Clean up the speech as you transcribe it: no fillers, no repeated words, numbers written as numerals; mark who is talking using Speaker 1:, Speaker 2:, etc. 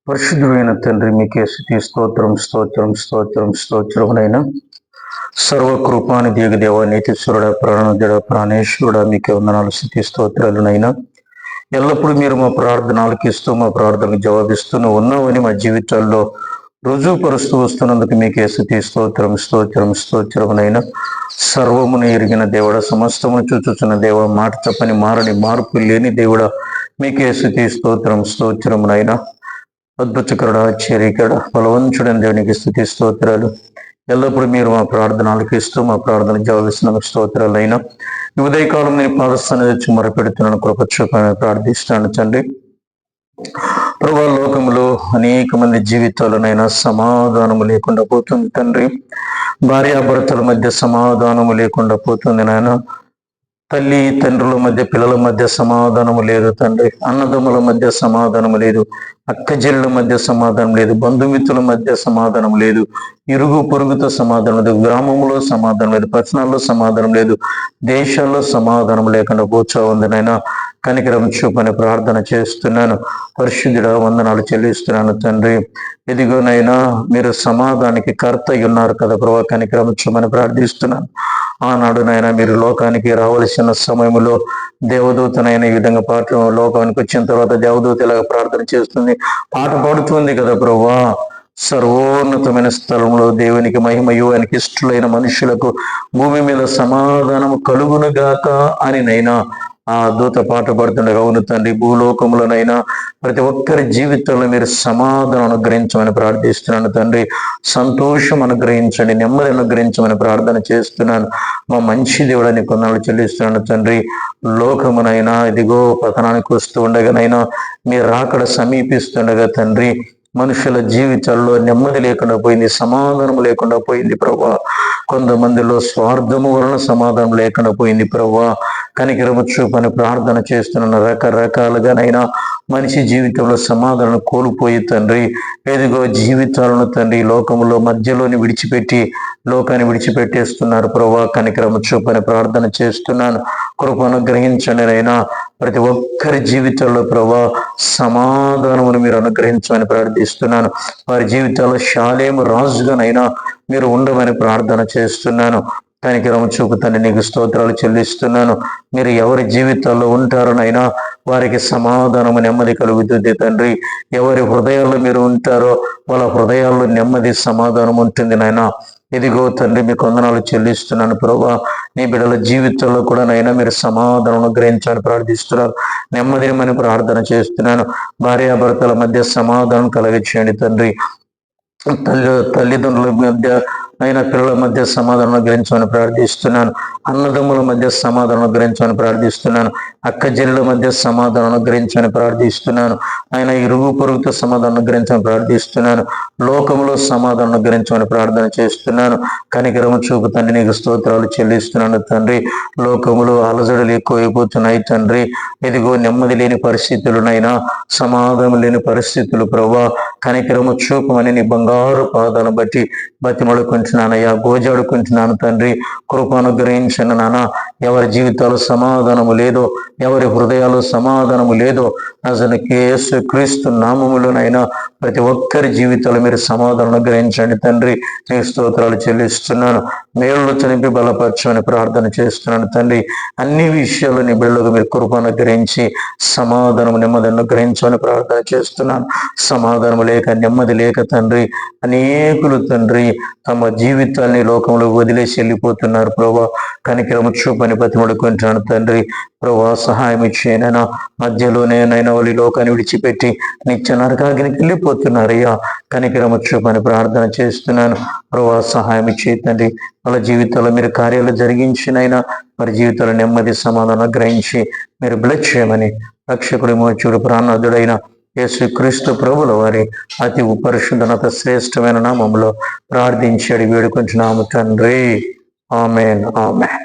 Speaker 1: పరిశుద్ధమైన తండ్రి మీకే స్తుతి స్తోత్రం స్తోత్రం స్తోత్రం స్తోత్రమునైనా సర్వకృపాని దేవ నీతిశ్వరుడ ప్రాణోదడ ప్రాణేశ్వరుడ మీకే వందనాలు స్తుతి స్తోత్రాలునైనా ఎల్లప్పుడూ మీరు మా ప్రార్థన ఆలకిస్తూ మా ప్రార్థనకు జవాబిస్తూనే ఉన్నామని మా జీవితాల్లో రుజువుపరుస్తూ వస్తున్నందుకు మీకే స్తుతి స్తోత్రం స్తోత్రం స్తోత్రమునైనా సర్వమును ఎరిగిన దేవుడ సమస్తమును చూచుచున్న దేవ మాట తప్పని మారని మార్పు లేని దేవుడ మీకే స్తుతి స్తోత్రం స్తోత్రమునైనా అద్భుతకరుడ ఆశ్చర్యకరుడ బలవంతుడైన దేవునికి స్తుతి స్తోత్రాలు. ఎల్లప్పుడూ మీరు మా ప్రార్థన ఆలకిస్తూ మా ప్రార్థన జవాబిస్తున్న స్తోత్రాలైనా ఈ ఉదయకాలం నేను పాదస్థానం తెచ్చి మొరపెడుతున్నాను. కృప చూపని ప్రార్థిస్తాను తండ్రి. ప్రభా, లోకంలో అనేక మంది జీవితాలనైనా సమాధానము లేకుండా పోతుంది తండ్రి. భార్యాభర్తల మధ్య సమాధానము లేకుండా పోతుంది నాయన. తల్లి తండ్రుల మధ్య పిల్లల మధ్య సమాధానము లేదు తండ్రి. అన్నదమ్ముల మధ్య సమాధానము లేదు, అక్కజెళ్ళ మధ్య సమాధానం లేదు, బంధుమిత్రుల మధ్య సమాధానం లేదు, ఇరుగు పొరుగుతో సమాధానం లేదు, గ్రామంలో సమాధానం లేదు, పట్టణాల్లో సమాధానం లేదు, దేశాల్లో సమాధానం లేకుండా కూర్చో ఉంది నాయన. కనికరం చూపని ప్రార్థన చేస్తున్నాను. పరిశుద్ధుడ వందనాలు చెల్లిస్తున్నాను తండ్రి. ఎదిగోనైనా మీరు సమాధానానికి కర్త ఉన్నారు కదా ప్రభా, కనికరం చూపని ప్రార్థిస్తున్నాను. ఆనాడునైనా మీరు లోకానికి రావలసిన సమయంలో దేవదూతనైనా ఈ విధంగా పాట లోకానికి వచ్చిన తర్వాత దేవదూత ఇలాగ ప్రార్థన చేస్తుంది, పాట పాడుతుంది కదా ప్రభా. సర్వోన్నతమైన స్థలంలో దేవునికి మహిమయు ఆయనకి ఇష్టలైన మనుషులకు భూమి మీద సమాధానం కలుగునుగాక అని నైనా ఆ దూత పాట పడుతుండగా అవును తండ్రి, భూలోకములనైనా ప్రతి ఒక్కరి జీవితంలో మీరు సమాధానం అనుగ్రహించమని ప్రార్థిస్తున్నాను తండ్రి. సంతోషం అనుగ్రహించండి, నెమ్మది అనుగ్రహించమని ప్రార్థన చేస్తున్నాను. మా మంచి దేవుడని కొన్నాళ్ళు చెల్లిస్తున్నాను తండ్రి. లోకమునైనా ఇదిగో పతనానికి వస్తూ ఉండగానైనా మీరు రాకడ సమీపిస్తుండగా తండ్రి, మనుషుల జీవితాల్లో నెమ్మది లేకుండా పోయింది, సమాధానం లేకుండా పోయింది ప్రభా. కొంతమందిలో స్వార్థము వలన సమాధానం లేకుండా పోయింది ప్రభా. కనికరము చూపని ప్రార్థన చేస్తున్నాను. రకరకాలుగానైనా మనిషి జీవితంలో సమాధానం కోల్పోయి తండ్రి, ఎదుగో జీవితాలను తండ్రి లోకములో మధ్యలోని విడిచిపెట్టి లోకాన్ని విడిచిపెట్టేస్తున్నారు ప్రభా. కనికరము చూపని ప్రార్థన చేస్తున్నాను. కృపను గ్రహించండి నైనా. ప్రతి ఒక్కరి జీవితంలో ప్రభా సమాధానమును మీరు అనుగ్రహించమని ప్రార్థిస్తున్నాను. వారి జీవితాల్లో శాలేము రాజుగానైనా మీరు ఉండమని ప్రార్థన చేస్తున్నాను. కనికరము చూపుతాను, నీకు స్తోత్రాలు చెల్లిస్తున్నాను. మీరు ఎవరి జీవితాల్లో ఉంటారోనైనా వారికి సమాధానము నెమ్మది కలుగుతుంది తండ్రి. ఎవరి హృదయాల్లో మీరు ఉంటారో వాళ్ళ హృదయాల్లో నెమ్మది సమాధానం ఉంటుంది నాయన. ఇదిగో తండ్రి, మీకు వందనాలు చెల్లిస్తున్నాను ప్రభా. నీ బిడ్డల జీవితంలో కూడా నైనా మీరు సమాధానం గ్రహించాలని ప్రార్థిస్తున్నాను. నెమ్మదిమని ప్రార్థన చేస్తున్నాను. భార్యాభర్తల మధ్య సమాధానం కలిగించండి తండ్రి. తల్లిదండ్రుల మధ్య అయినా పిల్లల మధ్య సమాధానం గ్రహించమని ప్రార్థిస్తున్నాను. అన్నదమ్ముల మధ్య సమాధానం గ్రహించమని ప్రార్థిస్తున్నాను. అక్కజెల్లెల మధ్య సమాధానం గ్రహించమని ప్రార్థిస్తున్నాను. ఆయన ఇరుగు పొరుగుతో సమాధానం గ్రహించమని ప్రార్థిస్తున్నాను. లోకంలో సమాధానం గ్రహించమని ప్రార్థన చేస్తున్నాను. కనికరము చూపుతండి, నీకు స్తోత్రాలు చెల్లిస్తున్నాను తండ్రి. లోకములో అలజడులు ఎక్కువైపోతున్నాయి తండ్రి. ఇదిగో నెమ్మది లేని పరిస్థితులునైనా సమాధానం లేని పరిస్థితులు ప్రభా. కనికరము చూపమని నీ బంగారు పాదాలను బట్టి బతిమడుకుంటున్నానయ్యా, గోజాడుకుంటున్నాను తండ్రి. కృప అనుగ్రహించండి నాన్న. ఎవరి జీవితాలు సమాధానము లేదో, ఎవరి హృదయాలు సమాధానము లేదో, అసలు యేసు క్రీస్తు నామములోనైనా ప్రతి ఒక్కరి జీవితాలు మీరు సమాధానం అనుగ్రహించండి తండ్రి. నీ స్తోత్రాలు చెల్లిస్తున్నాను. మేళ్ళు చనిపి బలపరచమని ప్రార్థన చేస్తున్నాను తండ్రి. అన్ని విషయాలు నీ బిడ్డలకు మీరు కృప అనుగ్రహించి సమాధానం నెమ్మది అనుగ్రహించమని ప్రార్థన చేస్తున్నాను. సమాధానం లేక నెమ్మది లేక తండ్రి అనేకులు తండ్రి తమ జీవితాన్ని లోకంలో వదిలేసి వెళ్ళిపోతున్నారు ప్రభా. కనికరము చూపని బతిమడుకుంటున్నాను తండ్రి. ప్రభా, సహాయం ఇచ్చేనైనా. మధ్యలోనేనైనా వాళ్ళు లోకాన్ని విడిచిపెట్టి నిత్య నరకాగ్నికి వెళ్ళిపోతున్నారయ్యా. కనికరము చూపని ప్రార్థన చేస్తున్నాను. ప్రభా, సహాయం ఇచ్చే తండ్రి. వాళ్ళ జీవితాల్లో మీరు కార్యాలు జరిగించినైనా వారి జీవితాల్లో నెమ్మది సమాధానం గ్రహించి మీరు బ్లెస్ చేయమని రక్షకుడి మోచుడు ప్రాణాదుడైన యేసు క్రీస్తు ప్రభుల వారి అతి పరిశుద్ధత శ్రేష్టమైన నామములో ప్రార్థించి అడిగి వేడుకుంటున్నాము తండ్రి. ఆమేన్, ఆమేన్.